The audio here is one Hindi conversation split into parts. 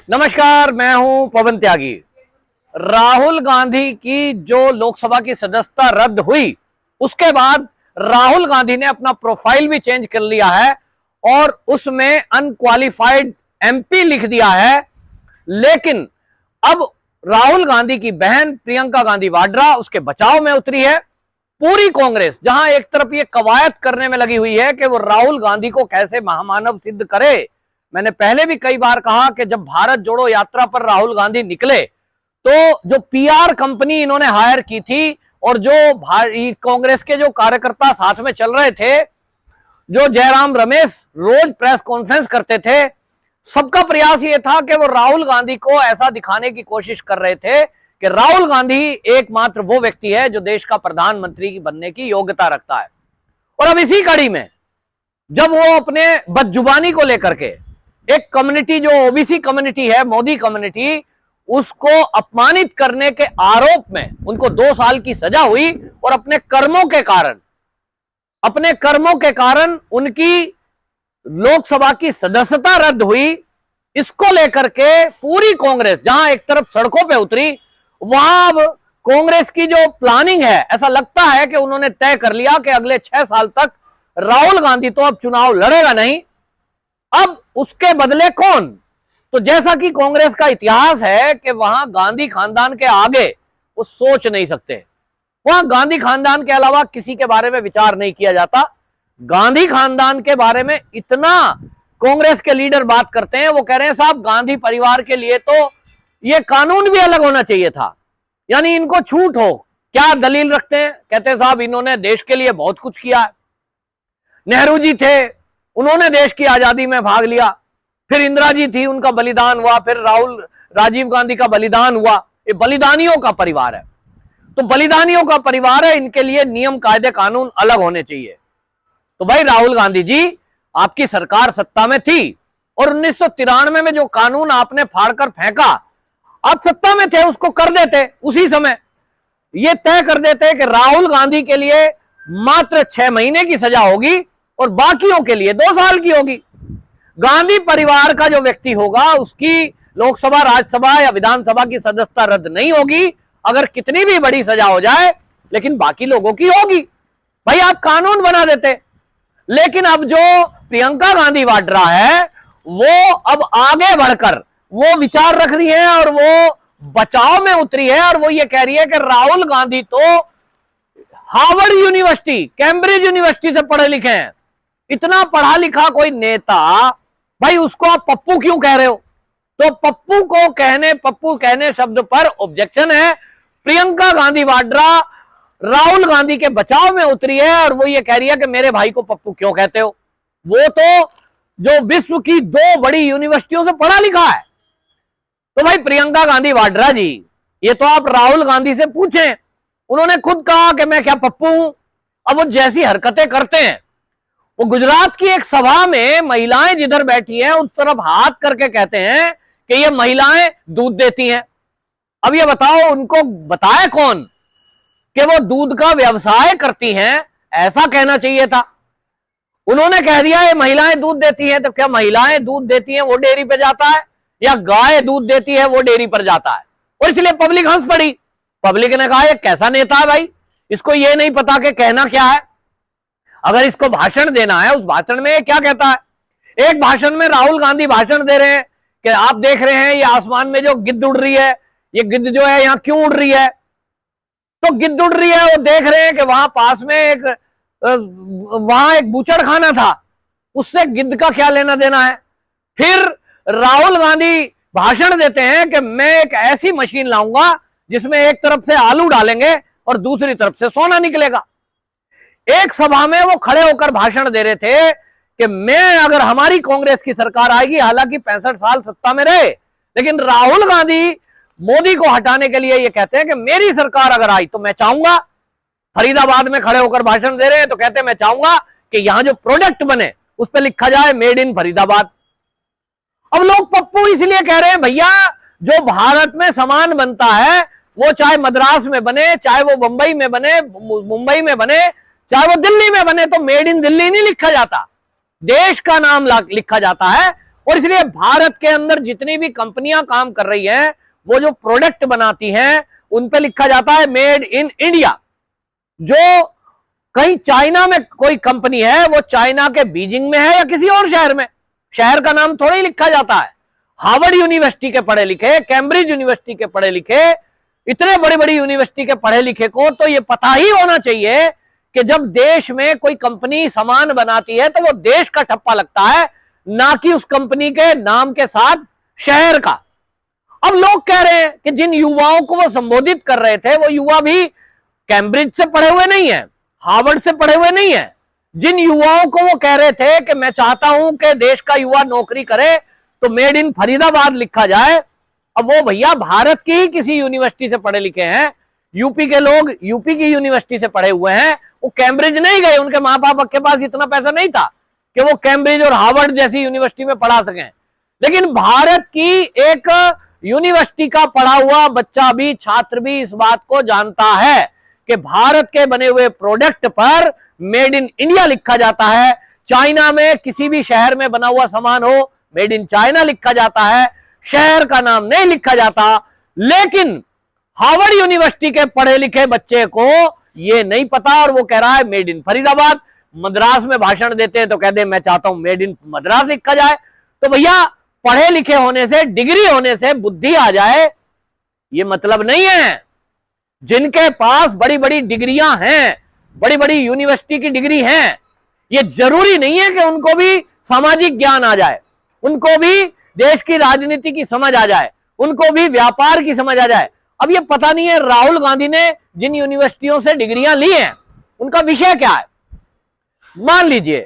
नमस्कार, मैं हूं पवन त्यागी। राहुल गांधी की जो लोकसभा की सदस्यता रद्द हुई, उसके बाद राहुल गांधी ने अपना प्रोफाइल भी चेंज कर लिया है और उसमें अनक्वालिफाइड एमपी लिख दिया है। लेकिन अब राहुल गांधी की बहन प्रियंका गांधी वाड्रा उसके बचाव में उतरी है। पूरी कांग्रेस जहां एक तरफ ये कवायद करने में लगी हुई है कि वो राहुल गांधी को कैसे महामानव सिद्ध करे। मैंने पहले भी कई बार कहा कि जब भारत जोड़ो यात्रा पर राहुल गांधी निकले तो जो पीआर कंपनी इन्होंने हायर की थी और जो कांग्रेस के जो कार्यकर्ता साथ में चल रहे थे, जो जयराम रमेश रोज प्रेस कॉन्फ्रेंस करते थे, सबका प्रयास ये था कि वो राहुल गांधी को ऐसा दिखाने की कोशिश कर रहे थे कि राहुल गांधी एकमात्र वो व्यक्ति है जो देश का प्रधानमंत्री बनने की योग्यता रखता है। और अब इसी कड़ी में जब वो अपने बदजुबानी को लेकर के एक कम्युनिटी जो ओबीसी कम्युनिटी है, मोदी कम्युनिटी, उसको अपमानित करने के आरोप में उनको 2 साल की सजा हुई और अपने कर्मों के कारण उनकी लोकसभा की सदस्यता रद्द हुई। इसको लेकर के पूरी कांग्रेस जहां एक तरफ सड़कों पे उतरी, वहां अब कांग्रेस की जो प्लानिंग है, ऐसा लगता है कि उन्होंने तय कर लिया कि अगले 6 साल तक राहुल गांधी तो अब चुनाव लड़ेगा नहीं, अब उसके बदले कौन। तो जैसा कि कांग्रेस का इतिहास है कि वहां गांधी खानदान के आगे वो सोच नहीं सकते, वहां गांधी खानदान के अलावा किसी के बारे में विचार नहीं किया जाता। गांधी खानदान के बारे में इतना कांग्रेस के लीडर बात करते हैं, वो कह रहे हैं साहब गांधी परिवार के लिए तो ये कानून भी अलग होना चाहिए था, यानी इनको छूट हो। क्या दलील रखते हैं? कहते हैं साहब इन्होंने देश के लिए बहुत कुछ किया है। नेहरू जी थे, उन्होंने देश की आजादी में भाग लिया, फिर इंदिरा जी थी, उनका बलिदान हुआ, फिर राजीव गांधी का बलिदान हुआ। ये बलिदानियों का परिवार है, तो बलिदानियों का परिवार है, इनके लिए नियम कायदे कानून अलग होने चाहिए। तो भाई राहुल गांधी जी, आपकी सरकार सत्ता में थी और 1993 में जो कानून आपने फाड़कर फेंका, आप सत्ता में थे, उसको कर देते उसी समय, ये तय कर देते कि राहुल गांधी के लिए मात्र 6 महीने की सजा होगी और बाकियों के लिए 2 साल की होगी। गांधी परिवार का जो व्यक्ति होगा उसकी लोकसभा, राज्यसभा या विधानसभा की सदस्यता रद्द नहीं होगी, अगर कितनी भी बड़ी सजा हो जाए, लेकिन बाकी लोगों की होगी। भाई आप कानून बना देते। लेकिन अब जो प्रियंका गांधी वाड्रा है, वो अब आगे बढ़कर वो विचार रख रही है और वो बचाव में उतरी है और वो ये कह रही है कि राहुल गांधी तो हार्वर्ड यूनिवर्सिटी, कैम्ब्रिज यूनिवर्सिटी से पढ़े लिखे हैं, इतना पढ़ा लिखा कोई नेता, भाई उसको आप पप्पू क्यों कह रहे हो? तो पप्पू कहने शब्द पर ऑब्जेक्शन है। प्रियंका गांधी वाड्रा राहुल गांधी के बचाव में उतरी है और वो ये कह रही है कि मेरे भाई को पप्पू क्यों कहते हो? वो तो जो विश्व की 2 बड़ी यूनिवर्सिटियों से पढ़ा लिखा है। तो भाई प्रियंका गांधी वाड्रा जी, ये तो आप राहुल गांधी से पूछें, उन्होंने खुद कहा कि मैं क्या पप्पू हूं। अब वो जैसी हरकतें करते हैं, वो गुजरात की एक सभा में महिलाएं जिधर बैठी हैं उस तरफ हाथ करके कहते हैं कि ये महिलाएं दूध देती हैं। अब ये बताओ, उनको बताया कौन कि वो दूध का व्यवसाय करती हैं? ऐसा कहना चाहिए था। उन्होंने कह दिया ये महिलाएं दूध देती हैं, तो क्या महिलाएं दूध देती हैं वो डेयरी पे जाता है या गाय दूध देती है वो डेयरी पर जाता है? और इसलिए पब्लिक हंस पड़ी। पब्लिक ने कहा ये कैसा नेता है भाई, इसको ये नहीं पता कि कहना क्या है। अगर इसको भाषण देना है, उस भाषण में क्या कहता है? एक भाषण में राहुल गांधी भाषण दे रहे हैं कि आप देख रहे हैं ये आसमान में जो गिद्ध उड़ रही है, ये गिद्ध जो है यहां क्यों उड़ रही है? तो गिद्ध उड़ रही है, वो देख रहे हैं कि वहां पास में वहां एक बूचड़खाना था, उससे गिद्ध का क्या लेना देना है? फिर राहुल गांधी भाषण देते हैं कि मैं एक ऐसी मशीन लाऊंगा जिसमें एक तरफ से आलू डालेंगे और दूसरी तरफ से सोना निकलेगा। एक सभा में वो खड़े होकर भाषण दे रहे थे कि मैं, अगर हमारी कांग्रेस की सरकार आएगी, हालांकि 65 साल सत्ता में रहे, लेकिन राहुल गांधी मोदी को हटाने के लिए ये कहते हैं कि मेरी सरकार अगर आई तो मैं चाहूंगा, फरीदाबाद में खड़े होकर भाषण दे रहे हैं तो कहते हैं मैं चाहूंगा कि यहां जो प्रोडक्ट बने उस पर लिखा जाए मेड इन फरीदाबाद। अब लोग पप्पू इसलिए कह रहे हैं भैया, जो भारत में सामान बनता है वो चाहे मद्रास में बने, चाहे वो मुंबई में बने, चाहे वो दिल्ली में बने, तो मेड इन दिल्ली नहीं लिखा जाता, देश का नाम लिखा जाता है। और इसलिए भारत के अंदर जितनी भी कंपनियां काम कर रही हैं, वो जो प्रोडक्ट बनाती हैं उन पे लिखा जाता है मेड इन इंडिया। जो कहीं चाइना में कोई कंपनी है, वो चाइना के बीजिंग में है या किसी और शहर में, शहर का नाम थोड़ा ही लिखा जाता है। हार्वर्ड यूनिवर्सिटी के पढ़े लिखे, कैम्ब्रिज यूनिवर्सिटी के पढ़े लिखे, इतने बड़ी बड़ी यूनिवर्सिटी के पढ़े लिखे को तो ये पता ही होना चाहिए कि जब देश में कोई कंपनी सामान बनाती है तो वो देश का ठप्पा लगता है, ना कि उस कंपनी के नाम के साथ शहर का। अब लोग कह रहे हैं कि जिन युवाओं को वो संबोधित कर रहे थे, वो युवा भी कैम्ब्रिज से पढ़े हुए नहीं है, हार्वर्ड से पढ़े हुए नहीं है। जिन युवाओं को वो कह रहे थे कि मैं चाहता हूं कि देश का युवा नौकरी करे तो मेड इन फरीदाबाद लिखा जाए, अब वो भैया भारत की ही किसी यूनिवर्सिटी से पढ़े लिखे हैं। यूपी के लोग यूपी की यूनिवर्सिटी से पढ़े हुए हैं, वो कैम्ब्रिज नहीं गए, उनके माँ बाप के पास इतना पैसा नहीं था कि वो कैम्ब्रिज और हार्वर्ड जैसी यूनिवर्सिटी में पढ़ा सकें। लेकिन भारत की एक यूनिवर्सिटी का पढ़ा हुआ बच्चा भी, छात्र भी इस बात को जानता है कि भारत के बने हुए प्रोडक्ट पर मेड इन इंडिया लिखा जाता है। चाइना में किसी भी शहर में बना हुआ सामान हो, मेड इन चाइना लिखा जाता है, शहर का नाम नहीं लिखा जाता। लेकिन हार्वर्ड यूनिवर्सिटी के पढ़े लिखे बच्चे को यह नहीं पता और वो कह रहा है मेड इन फरीदाबाद। मद्रास में भाषण देते हैं तो कहते हैं मैं चाहता हूं मेड इन मद्रास लिखा जाए। तो भैया पढ़े लिखे होने से, डिग्री होने से बुद्धि आ जाए, ये मतलब नहीं है। जिनके पास बड़ी बड़ी डिग्रियां हैं, बड़ी बड़ी यूनिवर्सिटी की डिग्री हैं, ये जरूरी नहीं है कि उनको भी सामाजिक ज्ञान आ जाए, उनको भी देश की राजनीति की समझ आ जाए, उनको भी व्यापार की समझ आ जाए। अब ये पता नहीं है राहुल गांधी ने जिन यूनिवर्सिटियों से डिग्रियां ली हैं उनका विषय क्या है। मान लीजिए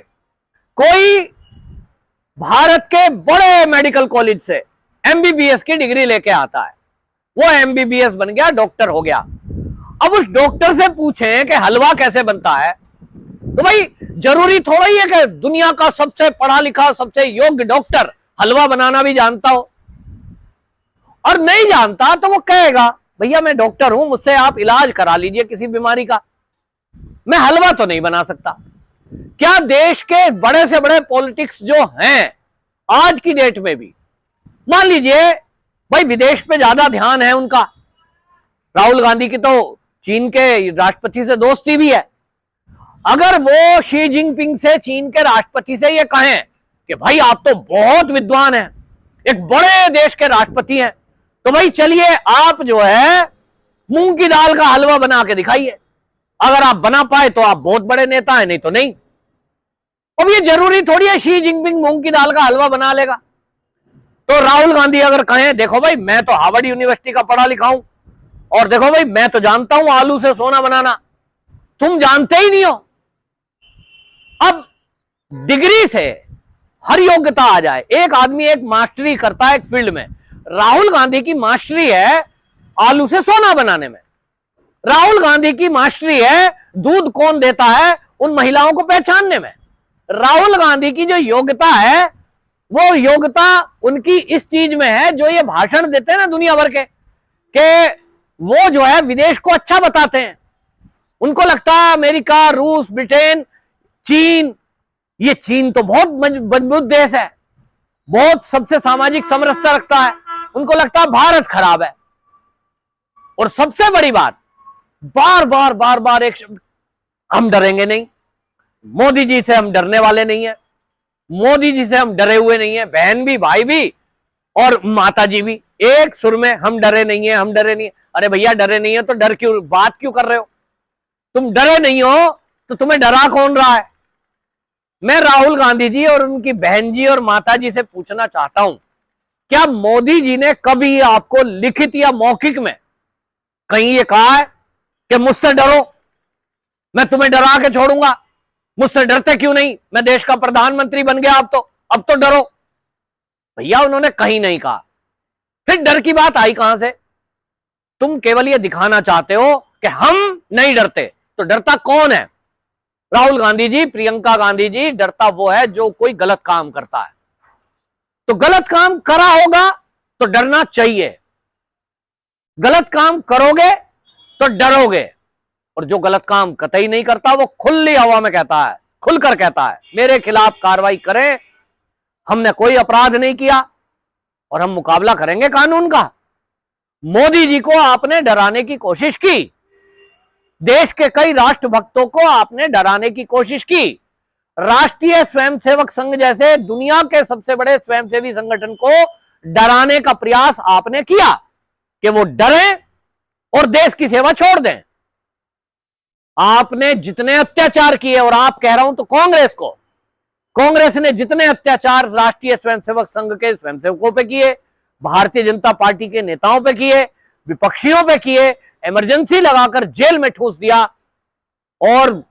कोई भारत के बड़े मेडिकल कॉलेज से एमबीबीएस की डिग्री लेके आता है, वो एमबीबीएस बन गया, डॉक्टर हो गया। अब उस डॉक्टर से पूछें कि हलवा कैसे बनता है, तो भाई जरूरी थोड़ा ही है कि दुनिया का सबसे पढ़ा लिखा, सबसे योग्य डॉक्टर हलवा बनाना भी जानता हो। और नहीं जानता तो वो कहेगा भैया मैं डॉक्टर हूं, मुझसे आप इलाज करा लीजिए किसी बीमारी का, मैं हलवा तो नहीं बना सकता। क्या देश के बड़े से बड़े पॉलिटिक्स जो हैं आज की डेट में भी, मान लीजिए भाई विदेश पे ज्यादा ध्यान है उनका, राहुल गांधी की तो चीन के राष्ट्रपति से दोस्ती भी है। अगर वो शी जिनपिंग से, चीन के राष्ट्रपति से ये कहें कि भाई आप तो बहुत विद्वान हैं, एक बड़े देश के राष्ट्रपति हैं, तो भाई चलिए आप जो है मूंग की दाल का हलवा बना के दिखाइए। अगर आप बना पाए तो आप बहुत बड़े नेता हैं, नहीं तो नहीं। अब ये जरूरी थोड़ी है शी जिनपिंग मूंग की दाल का हलवा बना लेगा। तो राहुल गांधी अगर कहें देखो भाई मैं तो हार्वर्ड यूनिवर्सिटी का पढ़ा लिखा हूं, और देखो भाई मैं तो जानता हूं आलू से सोना बनाना, तुम जानते ही नहीं हो। अब डिग्री से हर योग्यता आ जाए, एक आदमी एक मास्टरी करता है एक फील्ड में, राहुल गांधी की मास्टरी है आलू से सोना बनाने में, राहुल गांधी की मास्टरी है दूध कौन देता है उन महिलाओं को पहचानने में, राहुल गांधी की जो योग्यता है वो योग्यता उनकी इस चीज में है जो ये भाषण देते हैं ना दुनिया भर के, वो जो है विदेश को अच्छा बताते हैं। उनको लगता है अमेरिका, रूस, ब्रिटेन, चीन, ये चीन तो बहुत मजबूत देश है, बहुत सबसे सामाजिक समरसता रखता है, उनको लगता है भारत खराब है। और सबसे बड़ी बात, बार बार एक शब्द, हम डरेंगे नहीं, मोदी जी से हम डरने वाले नहीं है, मोदी जी से हम डरे हुए नहीं है, बहन भी भाई भी और माता जी भी एक सुर में हम डरे नहीं है, हम डरे नहीं है। अरे भैया डरे नहीं है तो डर क्यों, बात क्यों कर रहे हो? तुम डरे नहीं हो तो तुम्हें डरा कौन रहा है? मैं राहुल गांधी जी और उनकी बहन जी और माता जी से पूछना चाहता हूं, क्या मोदी जी ने कभी आपको लिखित या मौखिक में कहीं ये कहा है कि मुझसे डरो, मैं तुम्हें डरा के छोड़ूंगा, मुझसे डरते क्यों नहीं, मैं देश का प्रधानमंत्री बन गया अब तो डरो? भैया उन्होंने कहीं नहीं कहा। फिर डर की बात आई कहां से? तुम केवल ये दिखाना चाहते हो कि हम नहीं डरते, तो डरता कौन है? राहुल गांधी जी, प्रियंका गांधी जी, डरता वो है जो कोई गलत काम करता है। तो गलत काम करा होगा तो डरना चाहिए, गलत काम करोगे तो डरोगे, और जो गलत काम कतई नहीं करता वो खुली हवा में कहता है, खुलकर कहता है मेरे खिलाफ कार्रवाई करें, हमने कोई अपराध नहीं किया और हम मुकाबला करेंगे कानून का। मोदी जी को आपने डराने की कोशिश की, देश के कई राष्ट्रभक्तों को आपने डराने की कोशिश की, राष्ट्रीय स्वयंसेवक संघ जैसे दुनिया के सबसे बड़े स्वयंसेवी संगठन को डराने का प्रयास आपने किया कि वो डरें और देश की सेवा छोड़ दें। आपने जितने अत्याचार किए, और आप कह रहा हूं तो कांग्रेस ने जितने अत्याचार राष्ट्रीय स्वयंसेवक संघ के स्वयंसेवकों पे किए, भारतीय जनता पार्टी के नेताओं पे किए, विपक्षियों पे किए, इमरजेंसी लगाकर जेल में ठूस दिया, और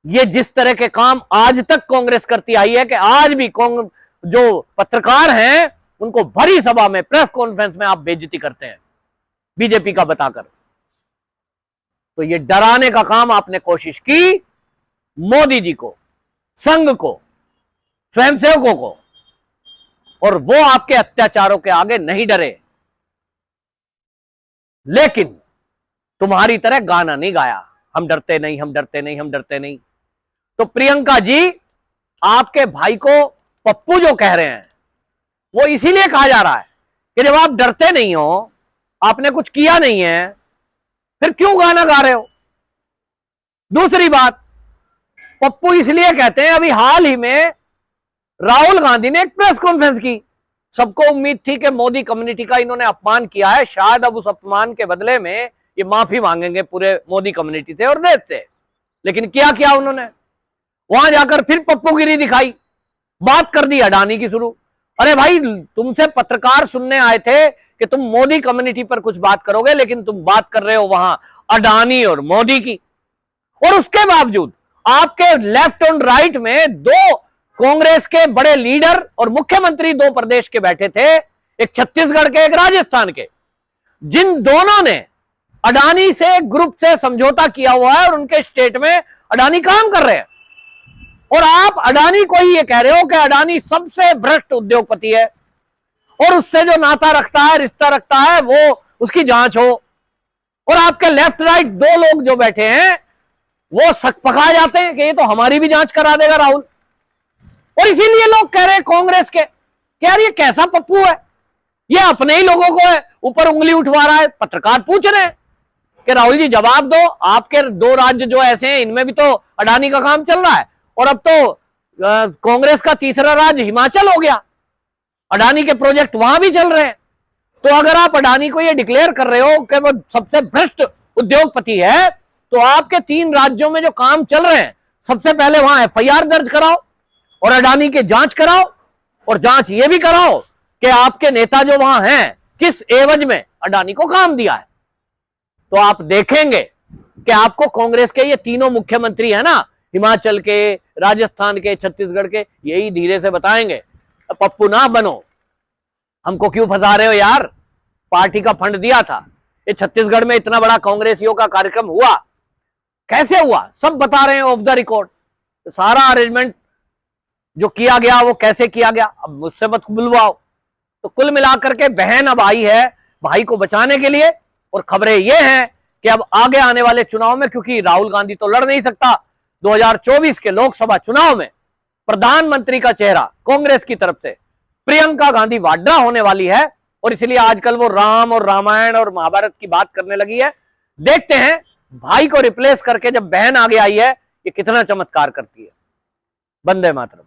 ये जिस तरह के काम आज तक कांग्रेस करती आई है कि आज भी जो पत्रकार हैं उनको भरी सभा में, प्रेस कॉन्फ्रेंस में आप बेइज्जती करते हैं बीजेपी का बताकर। तो ये डराने का काम आपने कोशिश की मोदी जी को, संघ को, स्वयंसेवकों को, और वो आपके अत्याचारों के आगे नहीं डरे। लेकिन तुम्हारी तरह गाना नहीं गाया, हम डरते नहीं, हम डरते नहीं, हम डरते नहीं। तो प्रियंका जी, आपके भाई को पप्पू जो कह रहे हैं वो इसीलिए कहा जा रहा है कि जब आप डरते नहीं हो, आपने कुछ किया नहीं है, फिर क्यों गाना गा रहे हो। दूसरी बात, पप्पू इसलिए कहते हैं, अभी हाल ही में राहुल गांधी ने एक प्रेस कॉन्फ्रेंस की, सबको उम्मीद थी कि मोदी कम्युनिटी का इन्होंने अपमान किया है, शायद अब उस अपमान के बदले में ये माफी मांगेंगे पूरे मोदी कम्युनिटी से और देश से। लेकिन क्या उन्होंने वहां जाकर फिर पप्पूगिरी दिखाई, बात कर दी अडानी की शुरू। अरे भाई, तुमसे पत्रकार सुनने आए थे कि तुम मोदी कम्युनिटी पर कुछ बात करोगे, लेकिन तुम बात कर रहे हो वहां अडानी और मोदी की। और उसके बावजूद आपके लेफ्ट और राइट में दो कांग्रेस के बड़े लीडर और मुख्यमंत्री दो प्रदेश के बैठे थे, एक छत्तीसगढ़ के, एक राजस्थान के, जिन दोनों ने अडानी से ग्रुप से समझौता किया हुआ है और उनके स्टेट में अडानी काम कर रहे हैं। और आप अडानी को ही ये कह रहे हो कि अडानी सबसे भ्रष्ट उद्योगपति है और उससे जो नाता रखता है, रिश्ता रखता है, वो उसकी जांच हो। और आपके लेफ्ट राइट दो लोग जो बैठे हैं वो सकपका जाते हैं कि ये तो हमारी भी जांच करा देगा राहुल। और इसीलिए लोग कह रहे हैं कांग्रेस के कि यार ये कैसा पप्पू है, ये अपने ही लोगों को है ऊपर उंगली उठवा रहा है। पत्रकार पूछ रहे हैं कि राहुल जी जवाब दो, आपके दो राज्य जो ऐसे हैं इनमें भी तो अडानी का काम चल रहा है, और अब तो कांग्रेस का तीसरा राज्य हिमाचल हो गया, अडानी के प्रोजेक्ट वहां भी चल रहे हैं। तो अगर आप अडानी को ये डिक्लेयर कर रहे हो कि वो सबसे भ्रष्ट उद्योगपति है, तो आपके 3 राज्यों में जो काम चल रहे हैं, सबसे पहले वहां एफआईआर दर्ज कराओ और अडानी के जांच कराओ, और जांच ये भी कराओ कि आपके नेता जो वहां हैं किस एवज में अडानी को काम दिया है। तो आप देखेंगे कि आपको कांग्रेस के ये तीनों मुख्यमंत्री है ना, हिमाचल के, राजस्थान के, छत्तीसगढ़ के, यही धीरे से बताएंगे पप्पू ना बनो, हमको क्यों फंसा रहे हो यार, पार्टी का फंड दिया था, ये छत्तीसगढ़ में इतना बड़ा कांग्रेसियों का कार्यक्रम हुआ, कैसे हुआ, सब बता रहे हैं ऑफ द रिकॉर्ड, सारा अरेंजमेंट जो किया गया वो कैसे किया गया, अब मुझसे मत बुलवाओ। तो कुल मिलाकर के बहन अब आई है भाई को बचाने के लिए, और खबरें ये हैं कि अब आगे आने वाले चुनाव में, क्योंकि राहुल गांधी तो लड़ नहीं सकता, 2024 के लोकसभा चुनाव में प्रधानमंत्री का चेहरा कांग्रेस की तरफ से प्रियंका गांधी वाड्रा होने वाली है, और इसलिए आजकल वो राम और रामायण और महाभारत की बात करने लगी है। देखते हैं भाई को रिप्लेस करके जब बहन आगे आई है ये कितना चमत्कार करती है। वंदे मातरम।